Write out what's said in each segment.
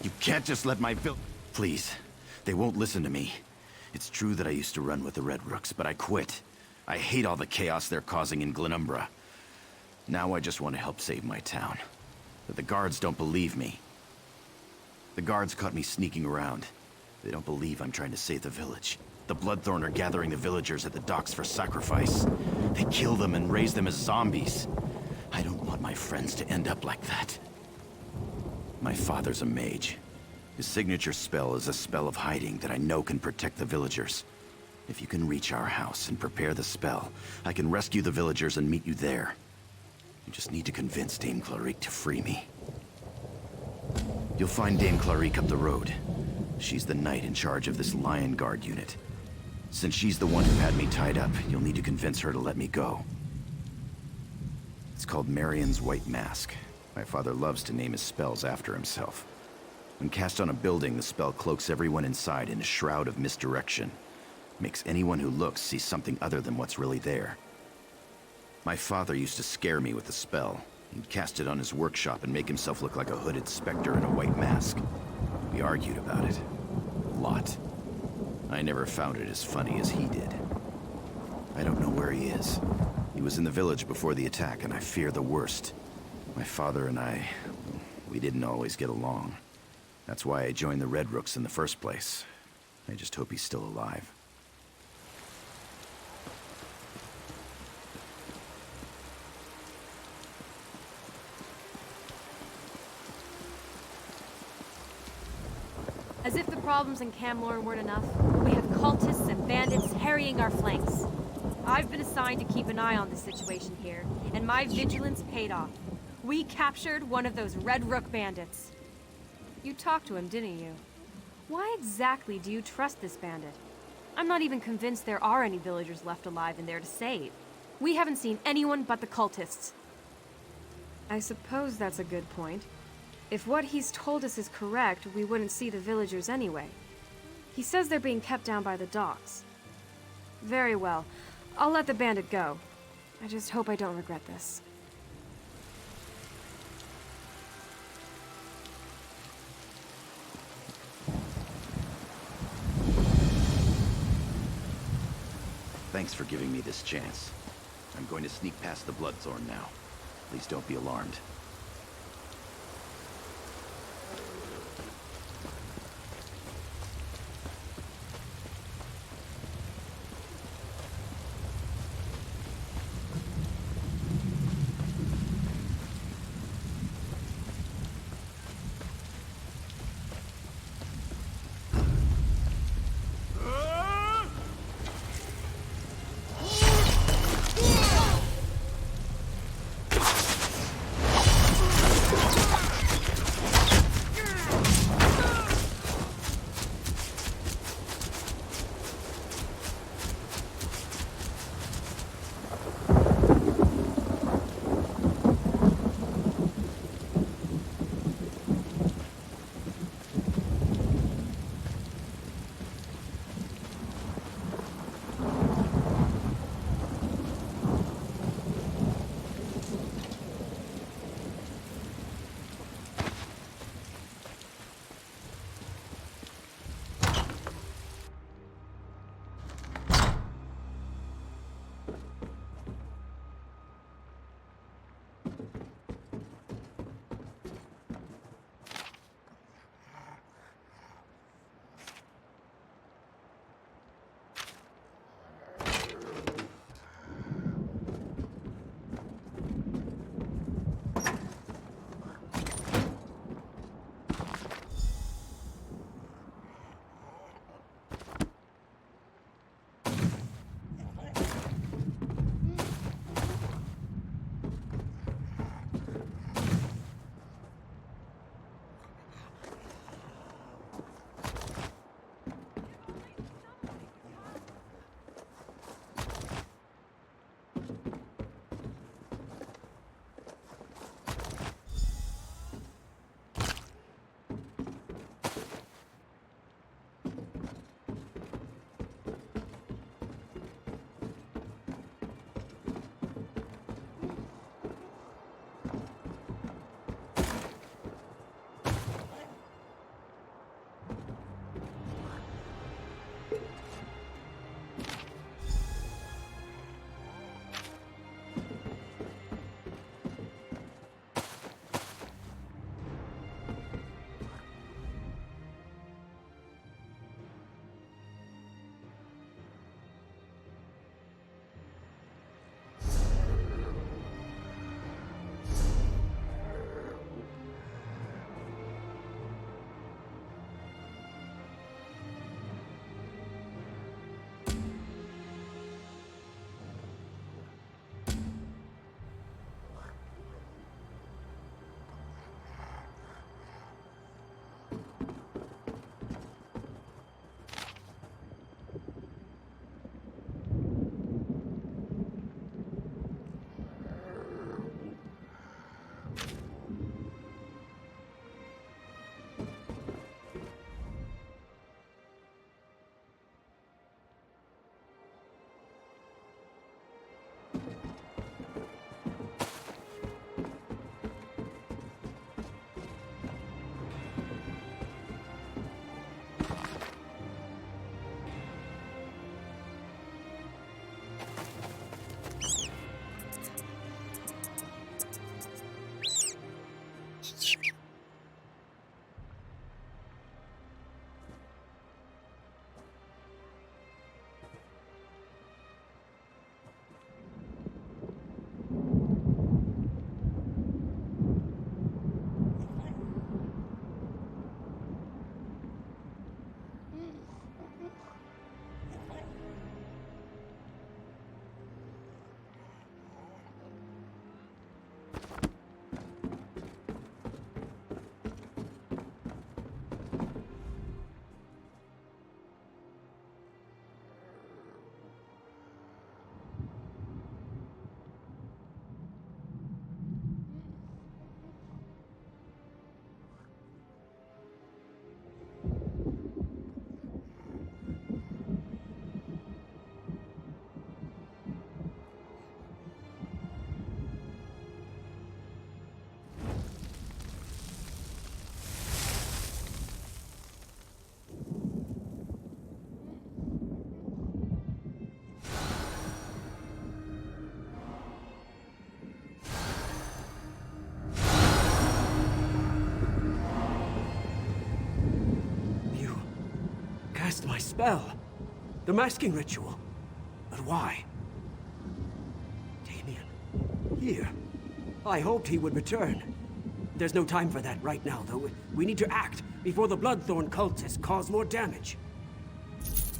You can't just let my Please. They won't listen to me. It's true that I used to run with the Red Rooks, but I quit. I hate all the chaos they're causing in Glenumbra. Now I just want to help save my town. But the guards don't believe me. The guards caught me sneaking around. They don't believe I'm trying to save the village. The Bloodthorn are gathering the villagers at the docks for sacrifice. They kill them and raise them as zombies. I don't want my friends to end up like that. My father's a mage. His signature spell is a spell of hiding that I know can protect the villagers. If you can reach our house and prepare the spell, I can rescue the villagers and meet you there. You just need to convince Dame Clarique to free me. You'll find Dame Clarique up the road. She's the knight in charge of this Lion Guard unit. Since she's the one who had me tied up, you'll need to convince her to let me go. It's called Marion's White Mask. My father loves to name his spells after himself. When cast on a building, the spell cloaks everyone inside in a shroud of misdirection. Makes anyone who looks see something other than what's really there. My father used to scare me with the spell. He'd cast it on his workshop and make himself look like a hooded specter in a white mask. We argued about it. A lot. I never found it as funny as he did. I don't know where he is. He was in the village before the attack, and I fear the worst. My father and I, we didn't always get along. That's why I joined the Red Rooks in the first place. I just hope he's still alive. As if the problems in Camlorn weren't enough, we have cultists and bandits harrying our flanks. I've been assigned to keep an eye on the situation here, and my vigilance paid off. We captured one of those Red Rook bandits. You talked to him, didn't you? Why exactly do you trust this bandit? I'm not even convinced there are any villagers left alive in there to save. We haven't seen anyone but the cultists. I suppose that's a good point. If what he's told us is correct, we wouldn't see the villagers anyway. He says they're being kept down by the docks. Very well. I'll let the bandit go. I just hope I don't regret this. Thanks for giving me this chance. I'm going to sneak past the Bloodthorn now. Please don't be alarmed. Cast my spell. The masking ritual. But why? Damien. Here. I hoped he would return. There's no time for that right now, though. We need to act before the Bloodthorn cultists cause more damage.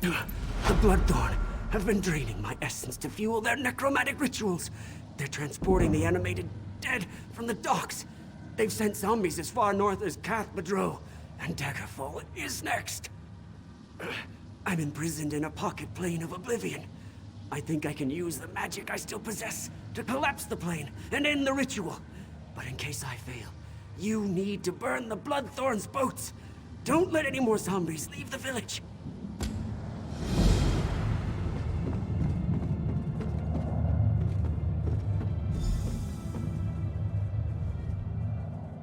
The Bloodthorn have been draining my essence to fuel their necromantic rituals. They're transporting the animated dead from the docks. They've sent zombies as far north as Cath Madro, and Daggerfall is next. I'm imprisoned in a pocket plane of oblivion. I think I can use the magic I still possess to collapse the plane and end the ritual. But in case I fail, you need to burn the Bloodthorn's boats. Don't let any more zombies leave the village.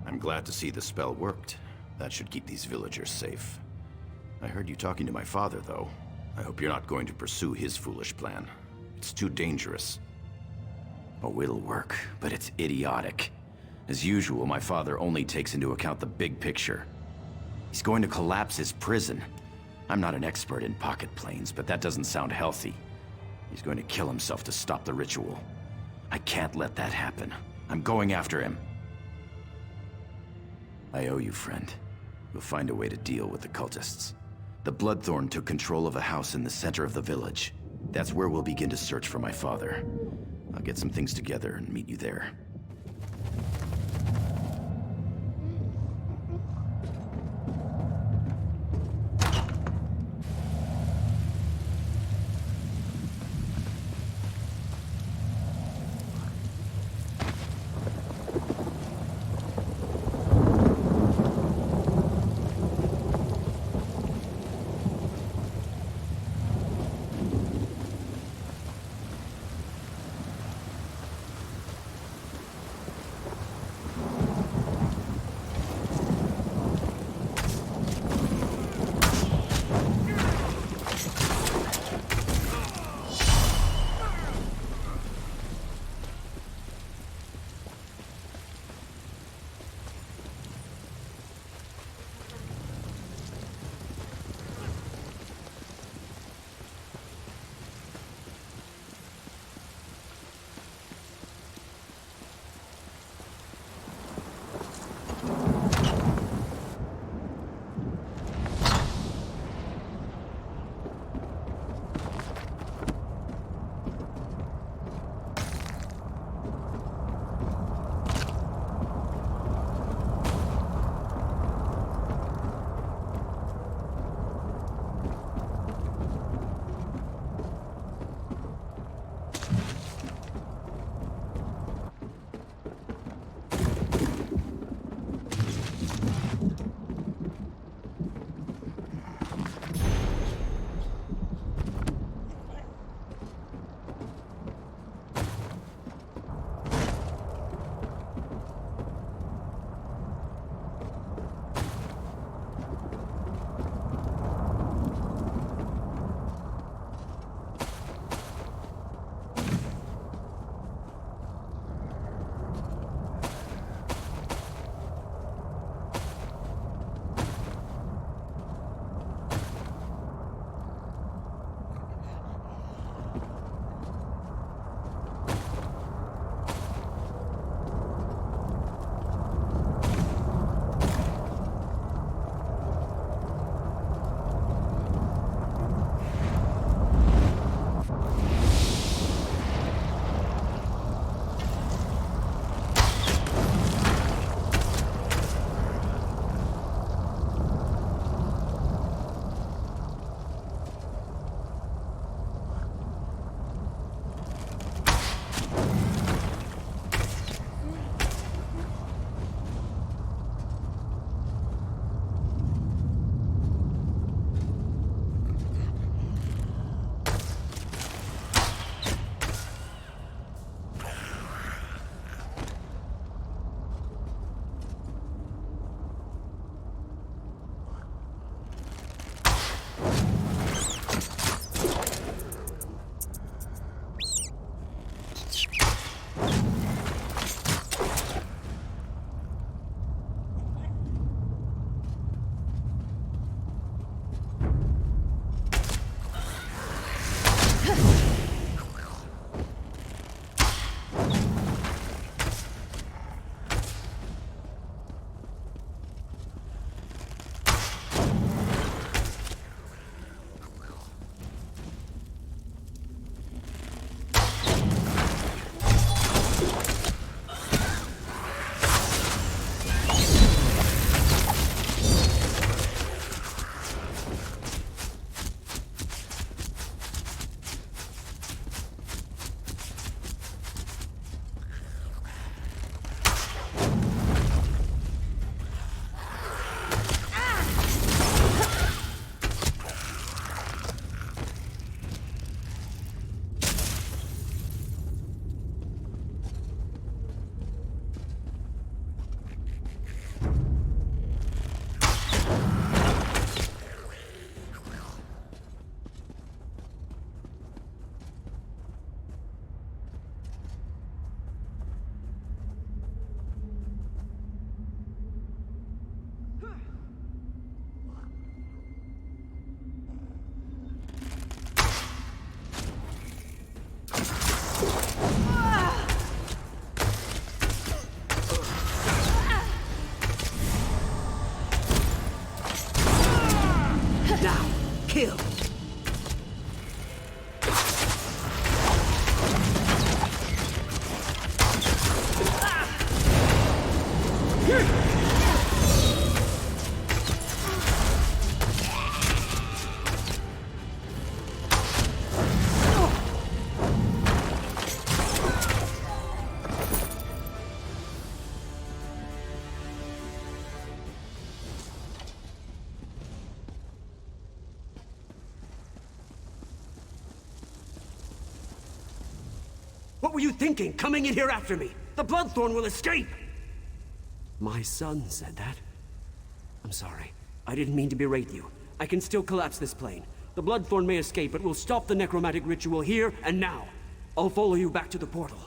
I'm glad to see the spell worked. That should keep these villagers safe. I heard you talking to my father, though. I hope you're not going to pursue his foolish plan. It's too dangerous. Oh, it'll work, but it's idiotic. As usual, my father only takes into account the big picture. He's going to collapse his prison. I'm not an expert in pocket planes, but that doesn't sound healthy. He's going to kill himself to stop the ritual. I can't let that happen. I'm going after him. I owe you, friend. We'll find a way to deal with the cultists. The Bloodthorn took control of a house in the center of the village. That's where we'll begin to search for my father. I'll get some things together and meet you there. What were you thinking, coming in here after me? The Bloodthorn will escape! My son said that. I'm sorry. I didn't mean to berate you. I can still collapse this plane. The Bloodthorn may escape, but we'll stop the necromantic ritual here and now. I'll follow you back to the portal.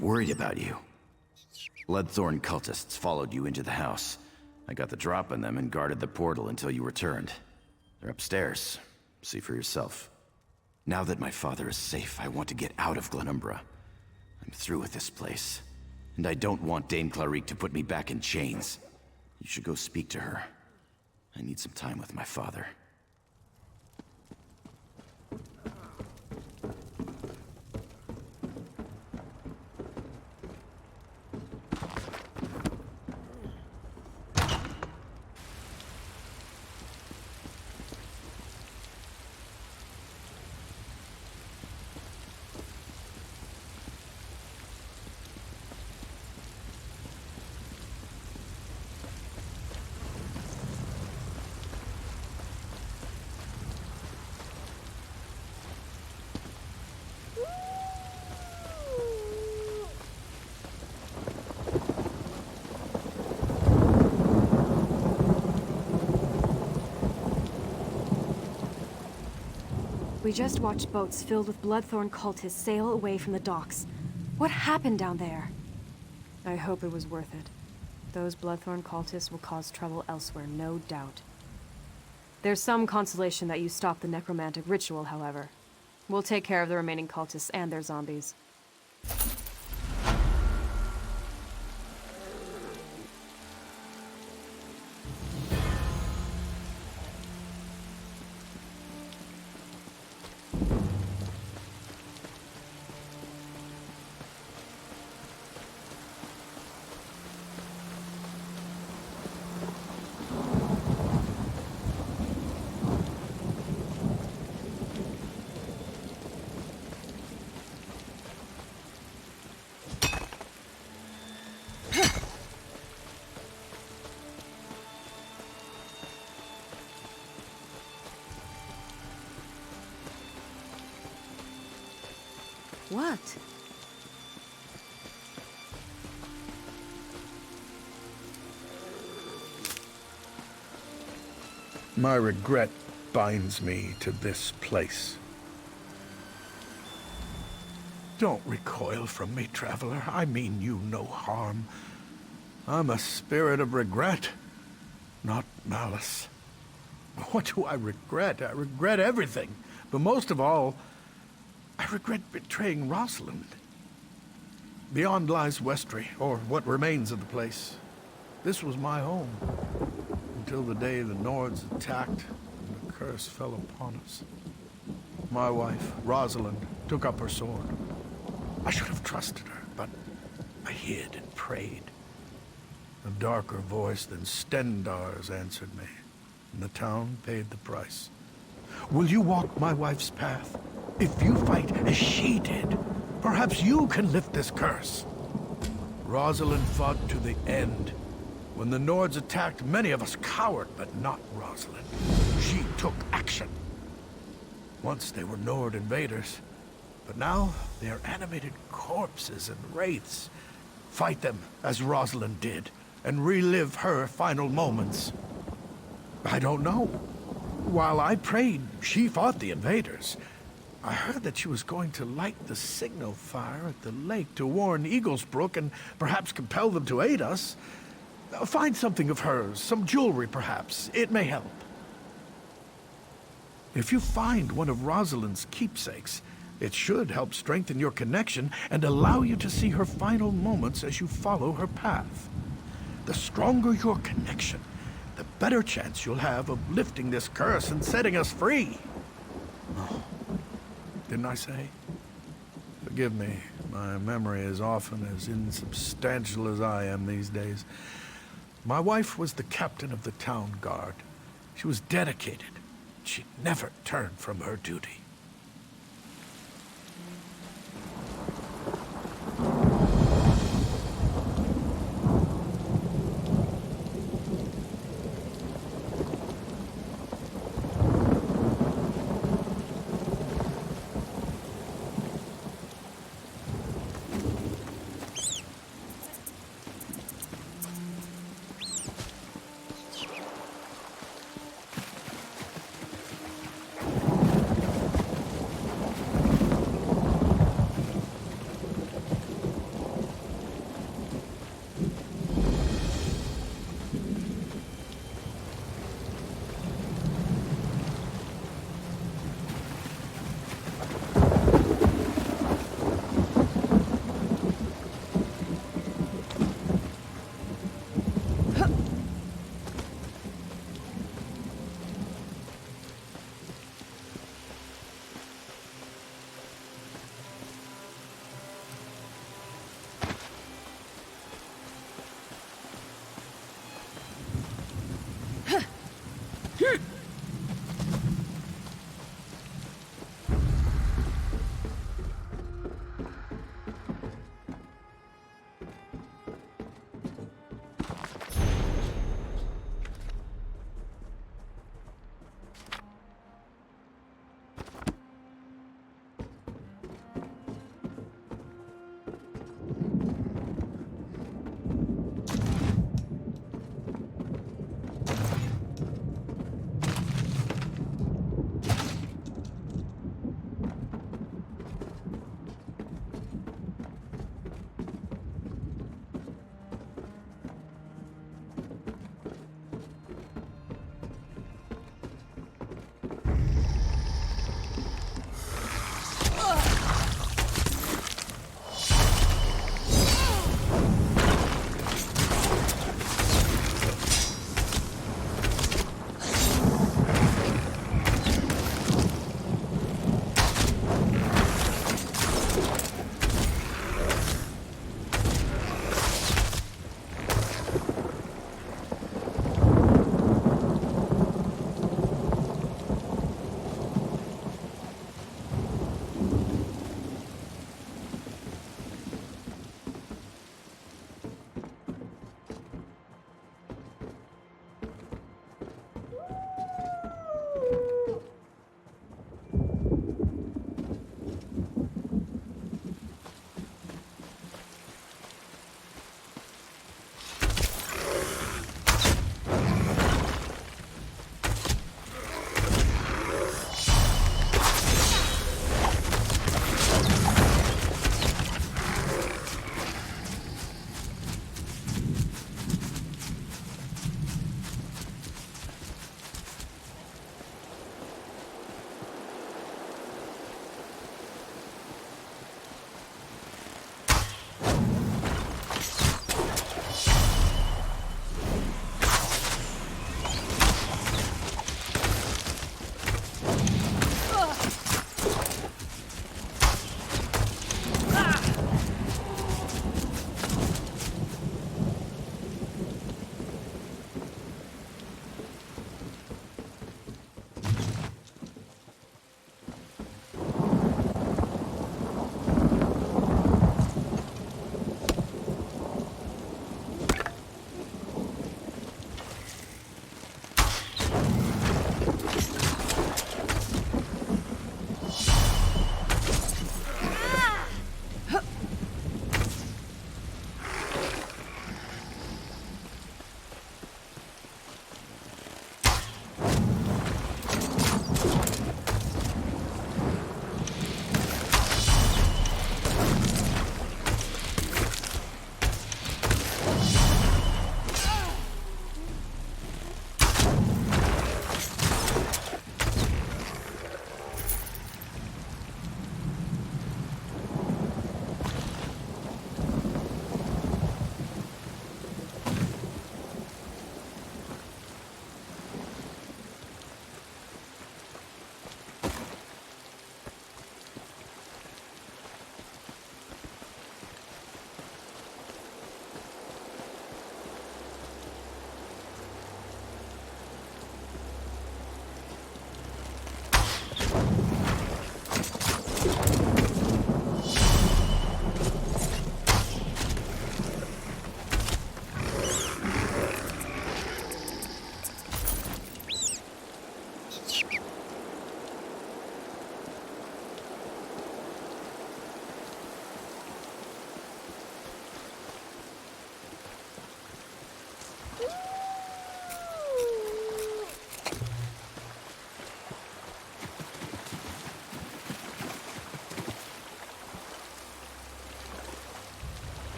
Worried about you. Bloodthorn cultists followed you into the house. I got the drop on them and guarded the portal until you returned. They're upstairs. See for yourself. Now that my father is safe, I want to get out of Glenumbra. I'm through with this place. And I don't want Dame Clarique to put me back in chains. You should go speak to her. I need some time with my father. We just watched boats filled with Bloodthorn cultists sail away from the docks. What happened down there? I hope it was worth it. Those Bloodthorn cultists will cause trouble elsewhere, no doubt. There's some consolation that you stopped the necromantic ritual, however. We'll take care of the remaining cultists and their zombies. What? My regret binds me to this place. Don't recoil from me, traveler. I mean you no harm. I'm a spirit of regret, not malice. What do I regret? I regret everything. But most of all, I regret betraying Rosalind. Beyond lies Westry, or what remains of the place. This was my home, until the day the Nords attacked and the curse fell upon us. My wife, Rosalind, took up her sword. I should have trusted her, but I hid and prayed. A darker voice than Stendar's answered me, and the town paid the price. Will you walk my wife's path? If you fight as she did, perhaps you can lift this curse. Rosalind fought to the end. When the Nords attacked, many of us cowered, but not Rosalind. She took action. Once they were Nord invaders, but now they are animated corpses and wraiths. Fight them as Rosalind did, and relive her final moments. I don't know. While I prayed, she fought the invaders. I heard that she was going to light the signal fire at the lake to warn Eaglesbrook and perhaps compel them to aid us. Find something of hers, some jewelry perhaps. It may help. If you find one of Rosalind's keepsakes, it should help strengthen your connection and allow you to see her final moments as you follow her path. The stronger your connection, the better chance you'll have of lifting this curse and setting us free. Oh, didn't I say? Forgive me, my memory is often as insubstantial as I am these days. My wife was the captain of the town guard. She was dedicated. She never turned from her duty.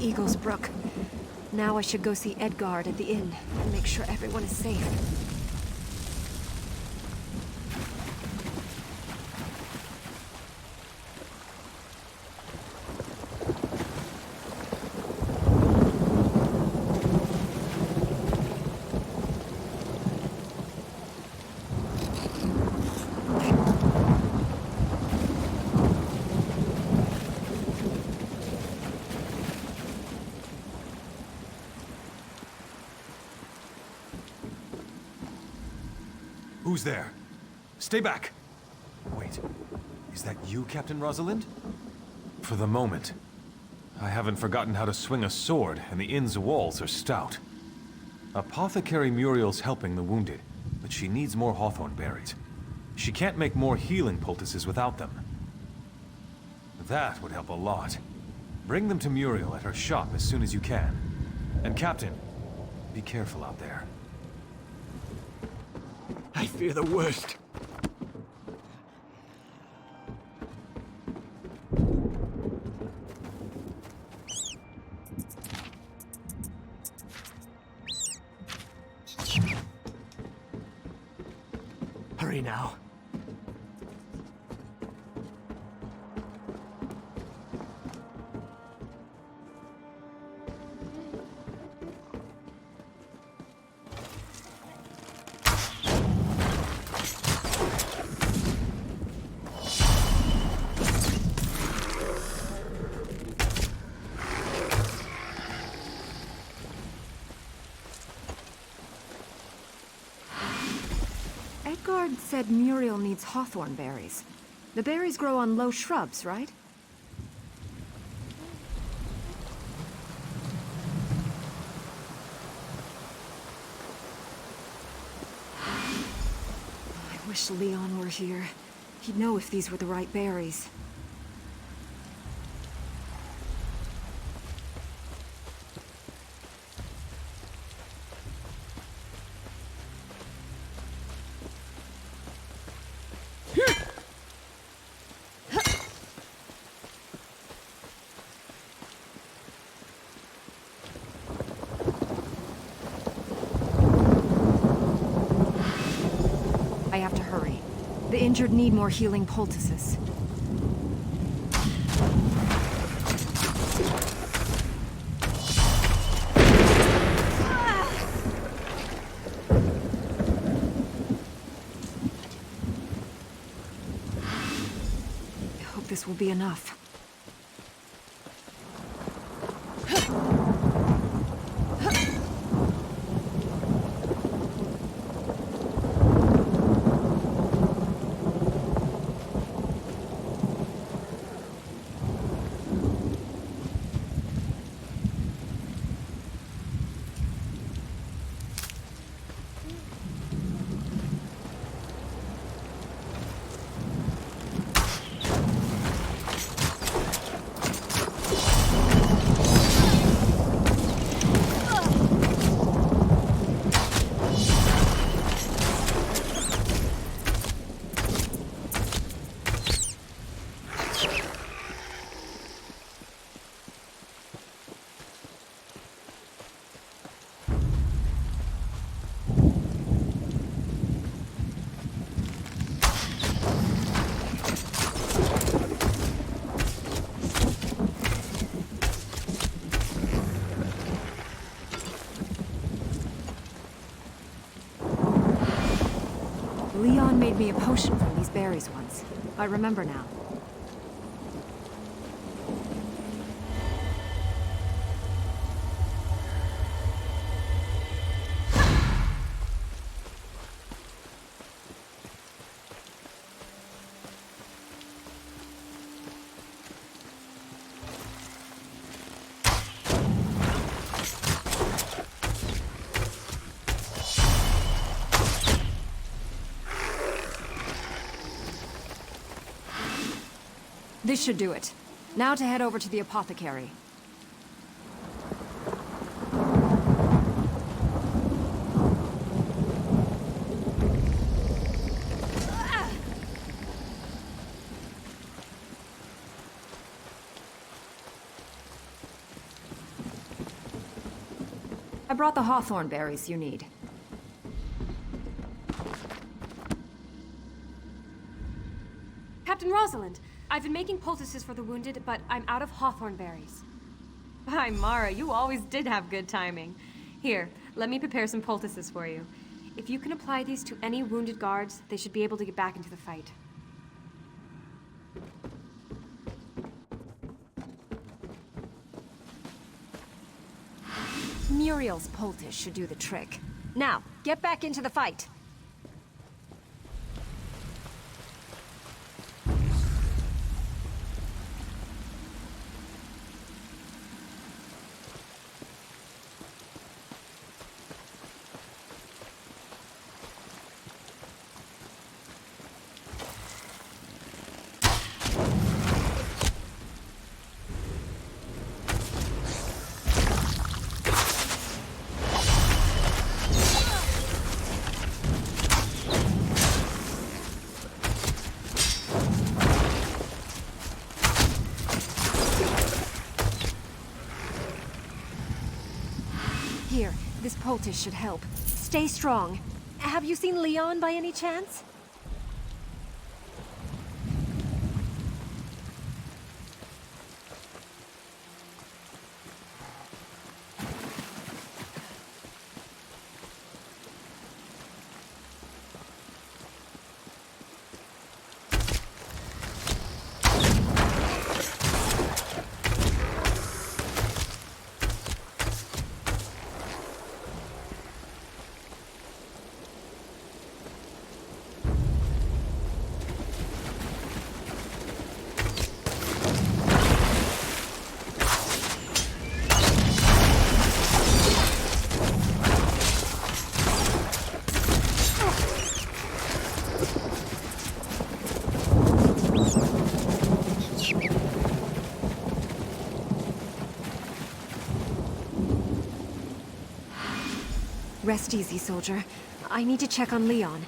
Eagle's Brook. Now I should go see Edgard at the inn and make sure everyone is safe. Who's there? Stay back! Wait, is that you, Captain Rosalind? For the moment. I haven't forgotten how to swing a sword, and the inn's walls are stout. Apothecary Muriel's helping the wounded, but she needs more hawthorn berries. She can't make more healing poultices without them. That would help a lot. Bring them to Muriel at her shop as soon as you can. And Captain, be careful out there. I fear the worst. Hurry now. Edgard said Muriel needs hawthorn berries. The berries grow on low shrubs, right? I wish Leon were here. He'd know if these were the right berries. I have to hurry. The injured need more healing poultices. I hope this will be enough. Leon made me a potion from these berries once. I remember now. This should do it. Now to head over to the apothecary. I brought the hawthorn berries you need. Captain Rosalind, I've been making poultices for the wounded, but I'm out of hawthorn berries. Hi, Mara, you always did have good timing. Here, let me prepare some poultices for you. If you can apply these to any wounded guards, they should be able to get back into the fight. Muriel's poultice should do the trick. Now, get back into the fight. Here, this poultice should help. Stay strong. Have you seen Leon by any chance? Rest easy, soldier. I need to check on Leon.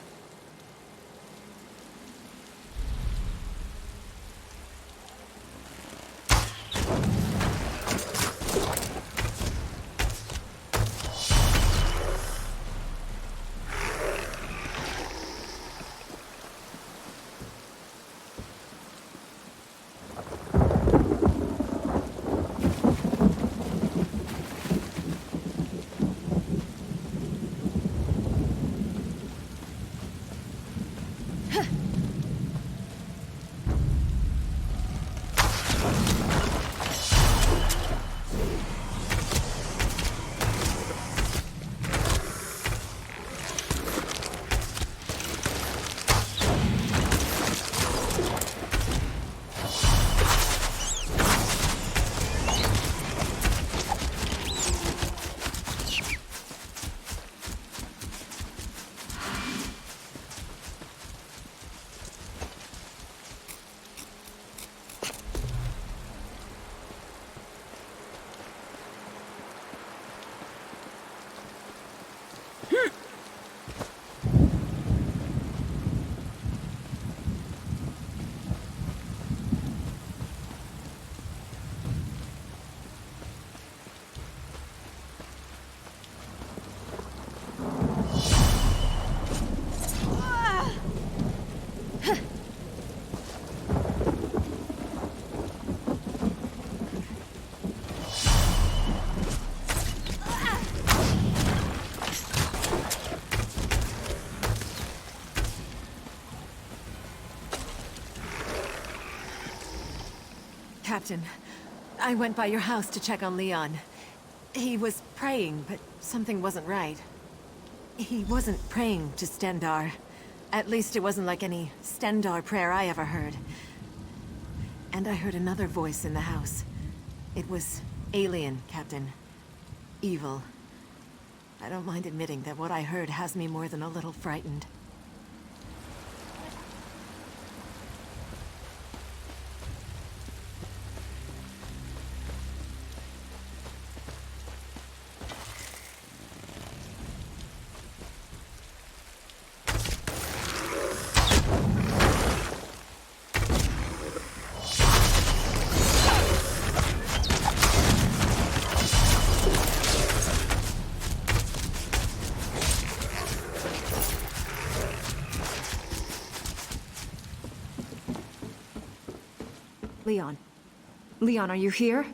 Captain, I went by your house to check on Leon. He was praying, but something wasn't right. He wasn't praying to Stendar. At least it wasn't like any Stendar prayer I ever heard. And I heard another voice in the house. It was alien, Captain. Evil. I don't mind admitting that what I heard has me more than a little frightened. Leon. Leon, are you here?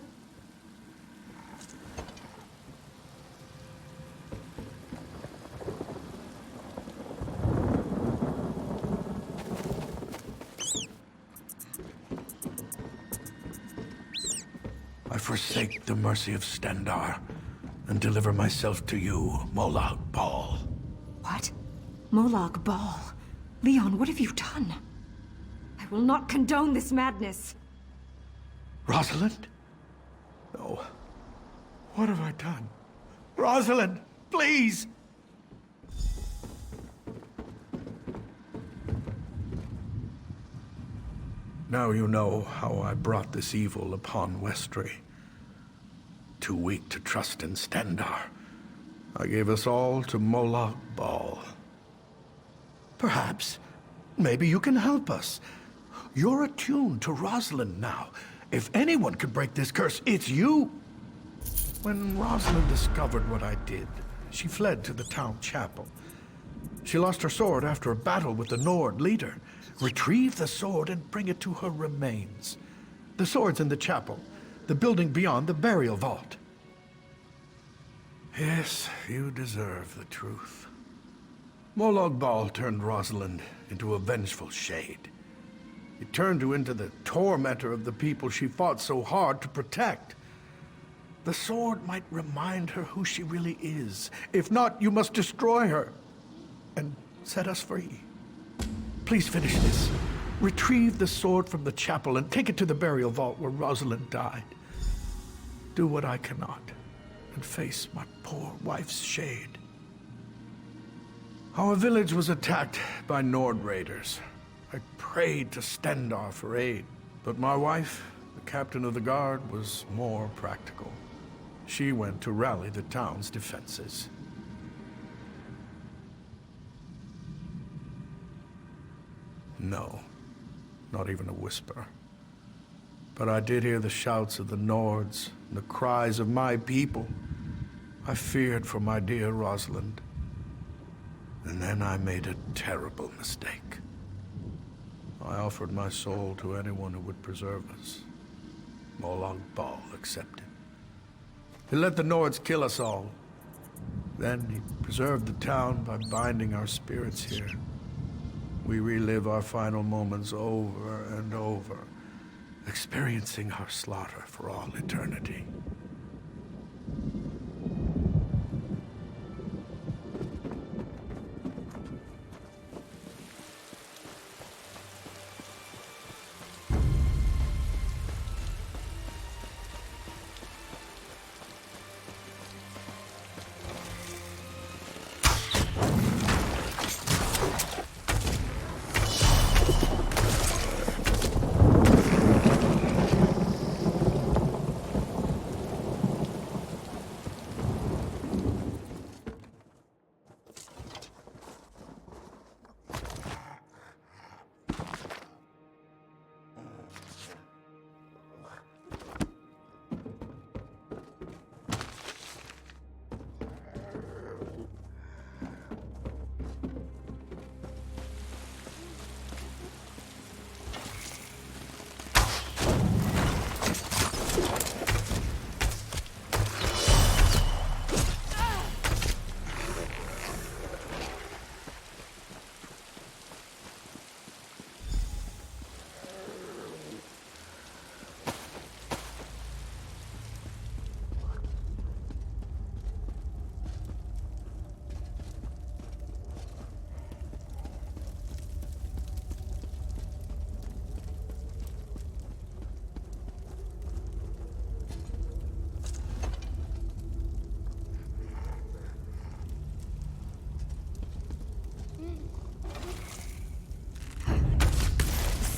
I forsake the mercy of Stendar and deliver myself to you, Molag Bal. What? Molag Bal? Leon, what have you done? I will not condone this madness. Rosalind? No. What have I done? Rosalind, please! Now you know how I brought this evil upon Westry. Too weak to trust in Stendar, I gave us all to Molag Bal. Perhaps, maybe you can help us. You're attuned to Rosalind now. If anyone could break this curse, it's you! When Rosalind discovered what I did, she fled to the town chapel. She lost her sword after a battle with the Nord leader. Retrieve the sword and bring it to her remains. The sword's in the chapel, the building beyond the burial vault. Yes, you deserve the truth. Molag Bal turned Rosalind into a vengeful shade. He turned her into the tormentor of the people she fought so hard to protect. The sword might remind her who she really is. If not, you must destroy her and set us free. Please finish this. Retrieve the sword from the chapel and take it to the burial vault where Rosalind died. Do what I cannot and face my poor wife's shade. Our village was attacked by Nord raiders. I prayed to Stendar for aid, but my wife, the captain of the guard, was more practical. She went to rally the town's defenses. No, not even a whisper. But I did hear the shouts of the Nords, and the cries of my people. I feared for my dear Rosalind. And then I made a terrible mistake. I offered my soul to anyone who would preserve us. Molag Bal accepted. He let the Nords kill us all. Then he preserved the town by binding our spirits here. We relive our final moments over and over, experiencing our slaughter for all eternity.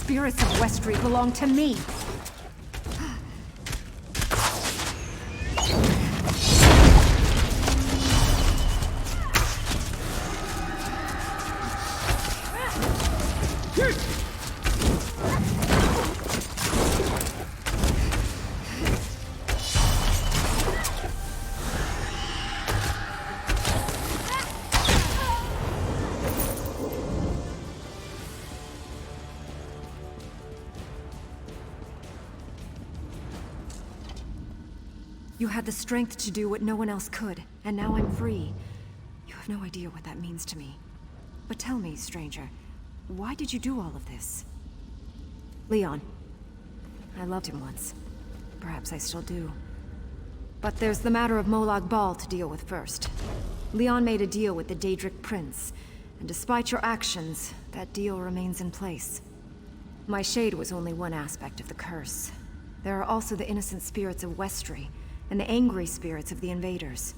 Spirits of Westry belong to me. You had the strength to do what no one else could, and now I'm free. You have no idea what that means to me. But tell me, stranger, why did you do all of this? Leon. I loved him once. Perhaps I still do. But there's the matter of Molag Bal to deal with first. Leon made a deal with the Daedric Prince, and despite your actions, that deal remains in place. My shade was only one aspect of the curse. There are also the innocent spirits of Westry, and the angry spirits of the invaders.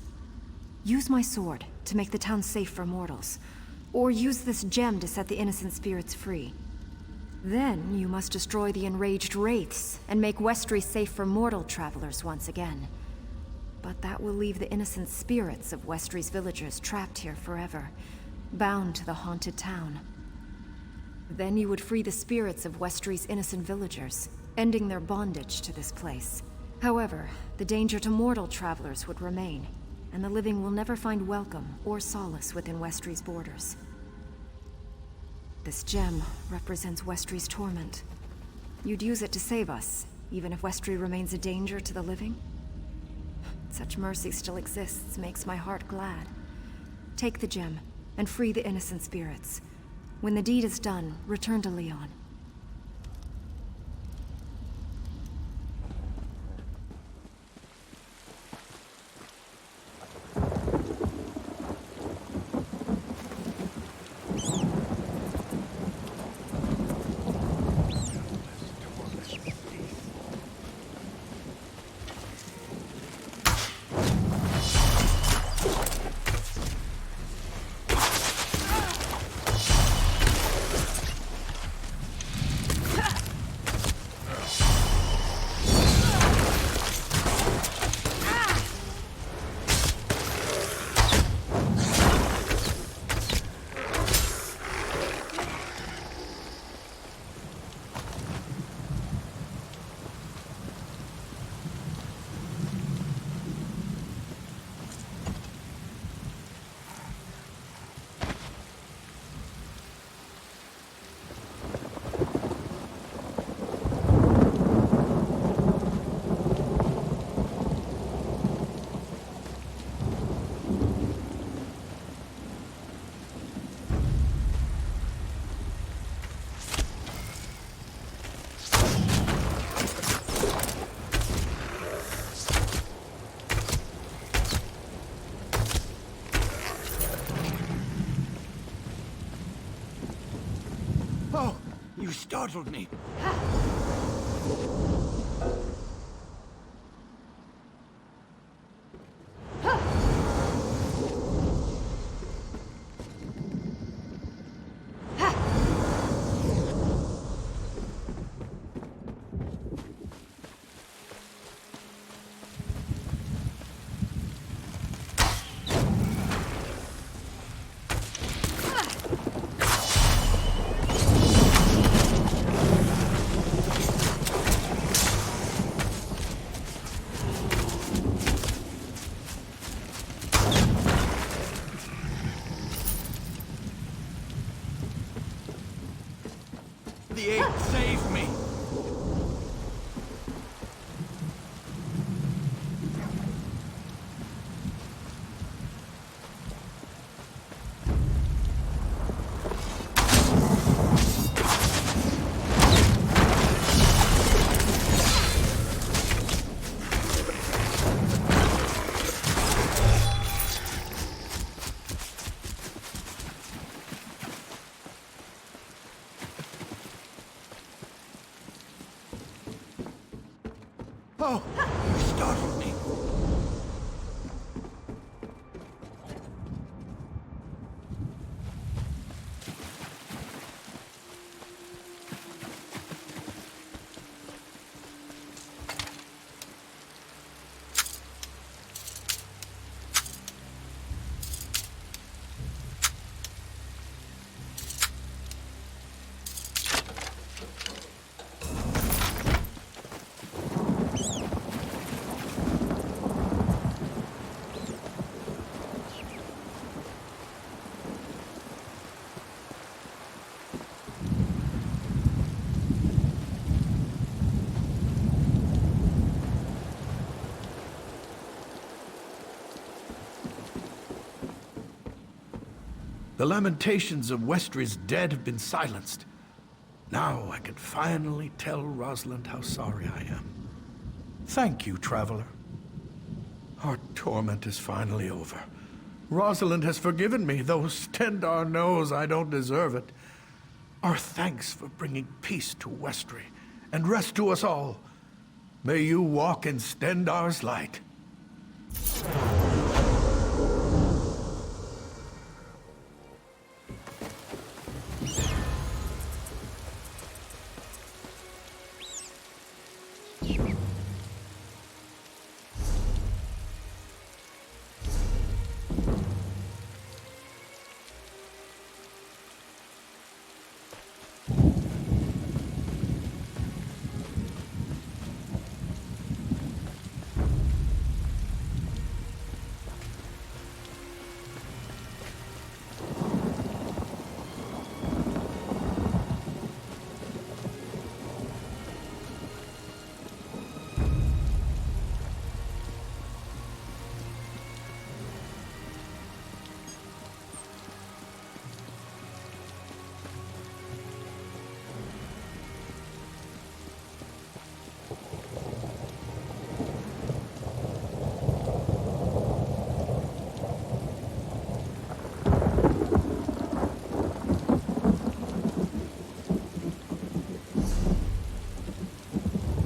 Use my sword to make the town safe for mortals, or use this gem to set the innocent spirits free. Then you must destroy the enraged wraiths and make Westry safe for mortal travelers once again. But that will leave the innocent spirits of Westry's villagers trapped here forever, bound to the haunted town. Then you would free the spirits of Westry's innocent villagers, ending their bondage to this place. However, the danger to mortal travelers would remain, and the living will never find welcome or solace within Westry's borders. This gem represents Westry's torment. You'd use it to save us, even if Westry remains a danger to the living? Such mercy still exists makes my heart glad. Take the gem, and free the innocent spirits. When the deed is done, return to Leon. Oh, you startled me. The ape saved me! Oh, you startled me. The lamentations of Westry's dead have been silenced. Now I can finally tell Rosalind how sorry I am. Thank you, Traveler. Our torment is finally over. Rosalind has forgiven me, though Stendar knows I don't deserve it. Our thanks for bringing peace to Westry, and rest to us all. May you walk in Stendar's light.